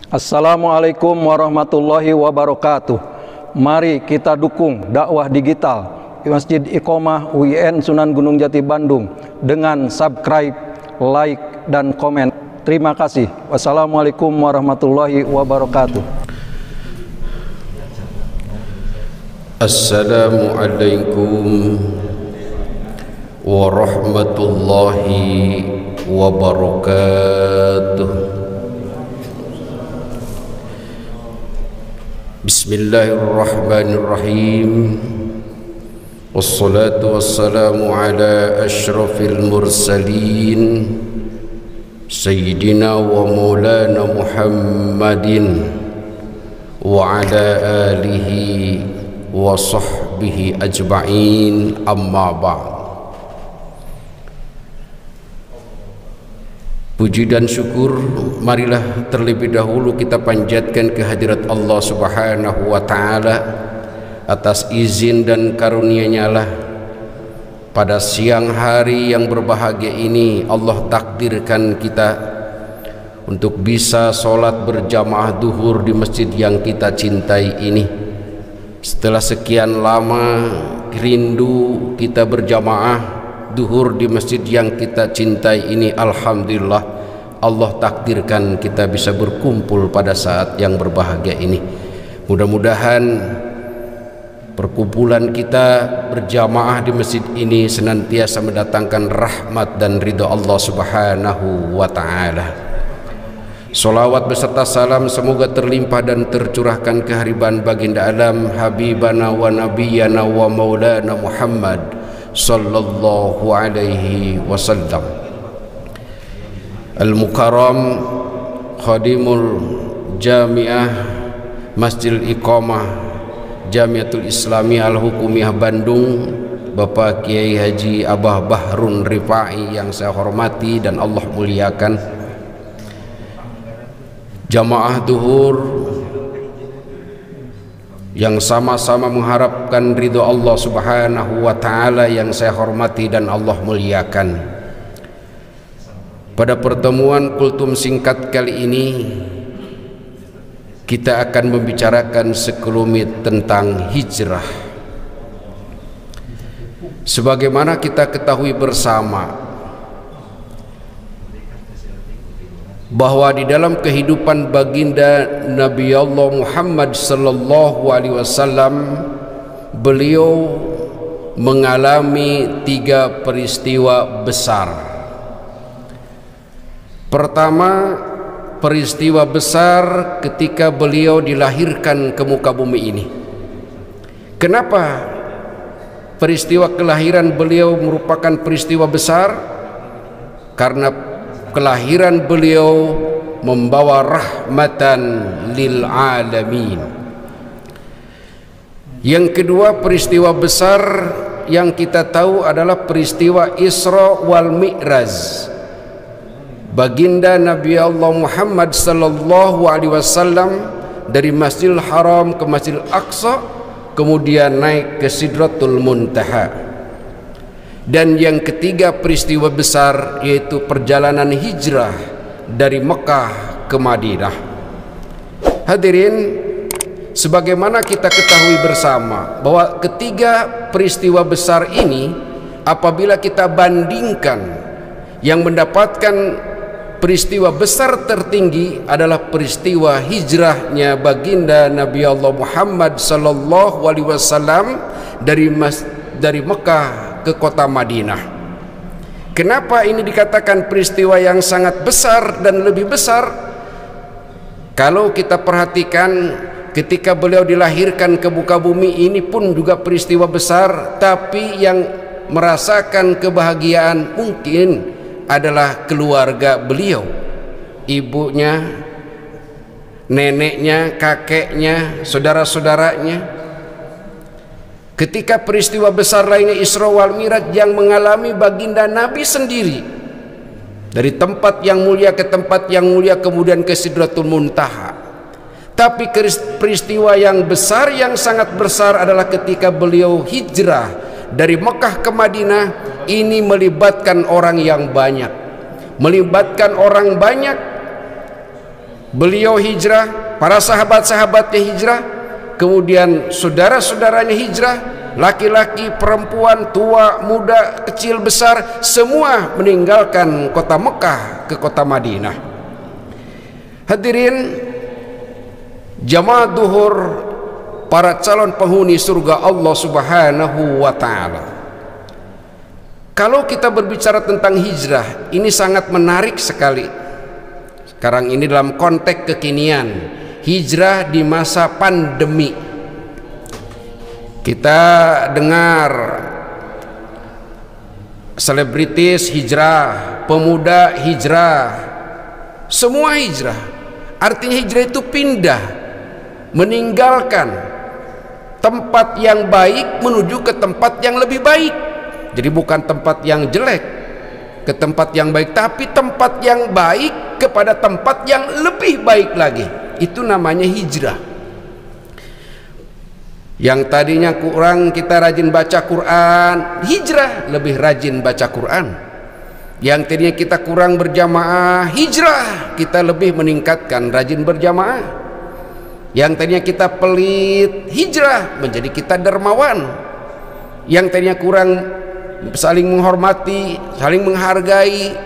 Assalamualaikum warahmatullahi wabarakatuh. Mari kita dukung dakwah digital Masjid Iqomah UIN Sunan Gunung Jati Bandung dengan subscribe, like, dan komen. Terima kasih. Wassalamualaikum warahmatullahi wabarakatuh. Assalamualaikum warahmatullahi wabarakatuh. Bismillahirrahmanirrahim. Wassalatu wassalamu ala ashrafil mursalin Sayyidina wa maulana Muhammadin wa ala alihi wa sahbihi ajma'in, amma ba'd. Puji dan syukur marilah terlebih dahulu kita panjatkan kehadirat Allah Subhanahu wa ta'ala atas izin dan karunia-Nya lah pada siang hari yang berbahagia ini Allah takdirkan kita untuk bisa sholat berjamaah duhur di masjid yang kita cintai ini. Setelah sekian lama rindu kita berjamaah duhur di masjid yang kita cintai ini, alhamdulillah Allah takdirkan kita bisa berkumpul pada saat yang berbahagia ini. Mudah-mudahan perkumpulan kita berjamaah di masjid ini senantiasa mendatangkan rahmat dan ridha Allah Subhanahu wa ta'ala. Salawat beserta salam semoga terlimpah dan tercurahkan kehariban baginda alam habibana wa nabiyana wa maulana Muhammad sallallahu alaihi wasallam. Al-Mukarram Khadimul Jamiah Masjid Iqomah Jamiatul Islamiyah Al-Hukumiyah Bandung, Bapak Kiai Haji Abah Bahrun Rifai yang saya hormati dan Allah muliakan, jamaah duhur yang sama-sama mengharapkan ridho Allah Subhanahu wa ta'ala yang saya hormati dan Allah muliakan. Pada pertemuan kultum singkat kali ini kita akan membicarakan sekelumit tentang hijrah. Sebagaimana kita ketahui bersama bahwa di dalam kehidupan baginda Nabi Allah Muhammad sallallahu alaihi wasallam beliau mengalami 3 peristiwa besar. Pertama, peristiwa besar ketika beliau dilahirkan ke muka bumi ini. Kenapa peristiwa kelahiran beliau merupakan peristiwa besar? Karena kelahiran beliau membawa rahmatan lil alamin. Yang kedua, peristiwa besar yang kita tahu adalah peristiwa Isra wal Mi'raj. Baginda Nabi Allah Muhammad sallallahu alaihi wasallam dari Masjidil Haram ke Masjidil Aqsa, kemudian naik ke Sidratul Muntaha. Dan yang ketiga peristiwa besar yaitu perjalanan hijrah dari Mekah ke Madinah. Hadirin, sebagaimana kita ketahui bersama bahwa ketiga peristiwa besar ini apabila kita bandingkan, yang mendapatkan peristiwa besar tertinggi adalah peristiwa hijrahnya baginda Nabi Allah Muhammad sallallahu alaihi wasallam dari Mekah ke kota Madinah. Kenapa ini dikatakan peristiwa yang sangat besar dan lebih besar? Kalau kita perhatikan ketika beliau dilahirkan ke muka bumi ini pun juga peristiwa besar, tapi yang merasakan kebahagiaan mungkin adalah keluarga beliau, ibunya, neneknya, kakeknya, saudara-saudaranya. Ketika peristiwa besar lainnya Isra wal Mi'raj yang mengalami baginda Nabi sendiri dari tempat yang mulia ke tempat yang mulia, kemudian ke Sidratul Muntaha. Tapi peristiwa yang besar, yang sangat besar adalah ketika beliau hijrah dari Mekah ke Madinah. Ini melibatkan orang yang banyak, beliau hijrah, para sahabat-sahabatnya hijrah, kemudian saudara-saudaranya hijrah, laki-laki, perempuan, tua, muda, kecil, besar, semua meninggalkan kota Mekah ke kota Madinah. Hadirin jamaah duhur, para calon penghuni surga Allah Subhanahu wa ta'ala. Kalau kita berbicara tentang hijrah, ini sangat menarik sekali. Sekarang ini dalam konteks kekinian, hijrah di masa pandemi. Kita dengar selebritis hijrah, pemuda hijrah, semua hijrah. Artinya hijrah itu pindah, meninggalkan tempat yang baik menuju ke tempat yang lebih baik. Jadi bukan tempat yang jelek ke tempat yang baik, tapi tempat yang baik kepada tempat yang lebih baik lagi. Itu namanya hijrah. Yang tadinya kurang kita rajin baca Quran, hijrah lebih rajin baca Quran. Yang tadinya kita kurang berjamaah, hijrah kita lebih meningkatkan rajin berjamaah. Yang tadinya kita pelit, hijrah menjadi kita dermawan. Yang tadinya kurang saling menghormati, saling menghargai,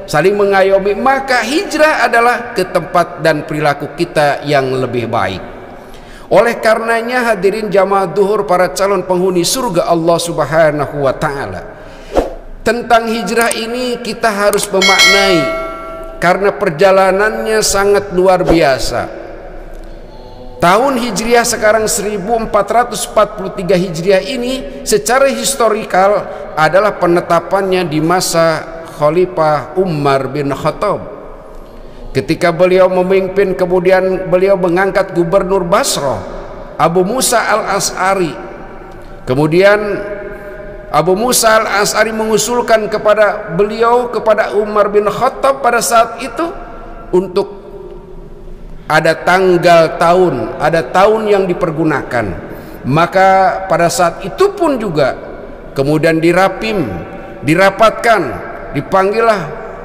saling mengayomi, maka hijrah adalah ke tempat dan perilaku kita yang lebih baik. Oleh karenanya hadirin jamaah duhur, para calon penghuni surga Allah Subhanahu wa ta'ala, tentang hijrah ini kita harus memaknai, karena perjalanannya sangat luar biasa. Tahun Hijriah sekarang 1443 Hijriah ini secara historikal adalah penetapannya di masa Khalifah Umar bin Khattab. Ketika beliau memimpin, kemudian beliau mengangkat gubernur Basrah Abu Musa al-As'ari. Kemudian Abu Musa al-As'ari mengusulkan kepada beliau, kepada Umar bin Khattab pada saat itu, untuk ada tanggal tahun, ada tahun yang dipergunakan. Maka pada saat itu pun juga kemudian dirapatkan, dipanggillah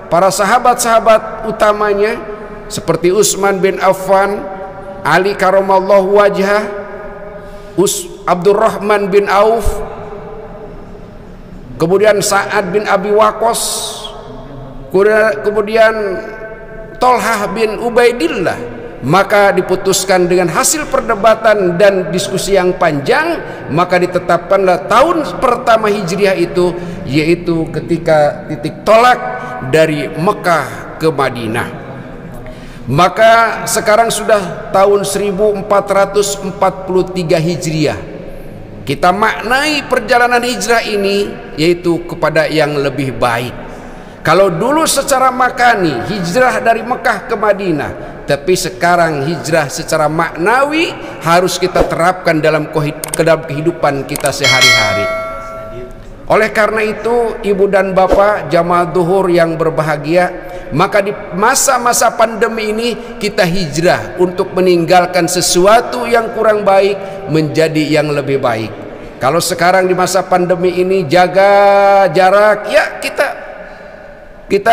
para sahabat-sahabat utamanya seperti Utsman bin Affan, Ali karamallahu wajhah, Abdurrahman bin Auf, kemudian Sa'ad bin Abi Waqqas, kemudian Tolhah bin Ubaidillah. Maka diputuskan dengan hasil perdebatan dan diskusi yang panjang, maka ditetapkanlah tahun pertama Hijriah itu, yaitu ketika titik tolak dari Mekah ke Madinah. Maka sekarang sudah tahun 1443 Hijriah. Kita maknai perjalanan hijrah ini yaitu kepada yang lebih baik. Kalau dulu secara makani hijrah dari Mekah ke Madinah, tapi sekarang hijrah secara maknawi harus kita terapkan dalam kehidupan kita sehari-hari. Oleh karena itu, ibu dan bapak jamaah duhur yang berbahagia, maka di masa-masa pandemi ini kita hijrah untuk meninggalkan sesuatu yang kurang baik menjadi yang lebih baik. Kalau sekarang di masa pandemi ini jaga jarak, ya kita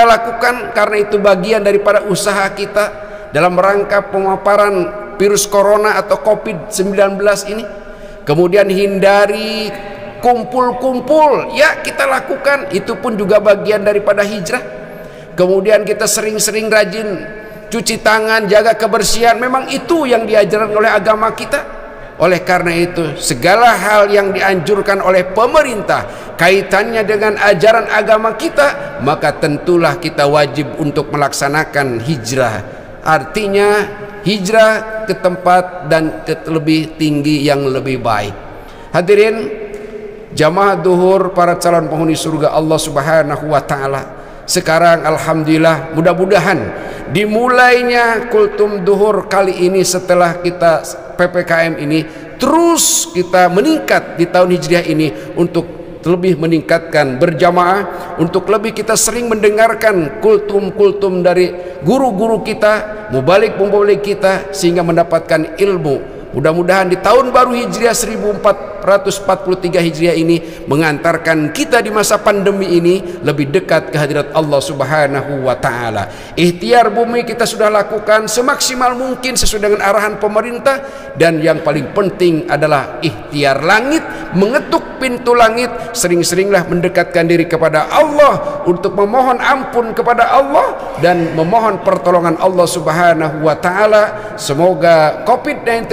lakukan, karena itu bagian daripada usaha kita dalam rangka pemaparan virus corona atau COVID-19 ini. Kemudian hindari kumpul-kumpul, ya kita lakukan, itu pun juga bagian daripada hijrah. Kemudian kita sering-sering rajin cuci tangan, jaga kebersihan, memang itu yang diajarkan oleh agama kita. Oleh karena itu, segala hal yang dianjurkan oleh pemerintah kaitannya dengan ajaran agama kita, maka tentulah kita wajib untuk melaksanakan hijrah. Artinya hijrah ke tempat dan ke lebih tinggi yang lebih baik. Hadirin jamaah duhur, para calon penghuni surga Allah Subhanahu wa ta'ala, sekarang alhamdulillah, mudah-mudahan dimulainya kultum duhur kali ini setelah kita PPKM ini, terus kita meningkat di tahun hijriah ini untuk lebih meningkatkan berjamaah, untuk lebih kita sering mendengarkan kultum-kultum dari guru-guru kita, mubalik-mubalik kita, sehingga mendapatkan ilmu. Mudah-mudahan di tahun baru hijriah 1443 1443 Hijriah ini mengantarkan kita di masa pandemi ini lebih dekat ke hadirat Allah Subhanahu wa taala. Ikhtiar bumi kita sudah lakukan semaksimal mungkin sesuai dengan arahan pemerintah, dan yang paling penting adalah ikhtiar langit, mengetuk pintu langit, sering-seringlah mendekatkan diri kepada Allah untuk memohon ampun kepada Allah dan memohon pertolongan Allah Subhanahu wa taala. Semoga COVID-19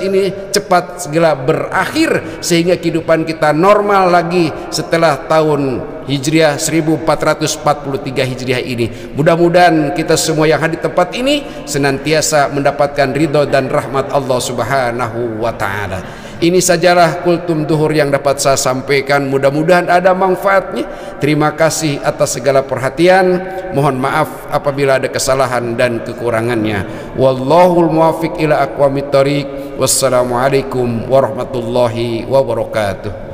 ini cepat segera berakhir sehingga kehidupan kita normal lagi setelah tahun Hijriah 1443 Hijriah ini. Mudah-mudahan kita semua yang hadir di tempat ini senantiasa mendapatkan ridho dan rahmat Allah Subhanahu wa taala. Ini sajalah kultum duhur yang dapat saya sampaikan. Mudah-mudahan ada manfaatnya. Terima kasih atas segala perhatian. Mohon maaf apabila ada kesalahan dan kekurangannya. Wallahul muwaffiq ila aqwamit thoriq. Wassalamualaikum warahmatullahi wabarakatuh.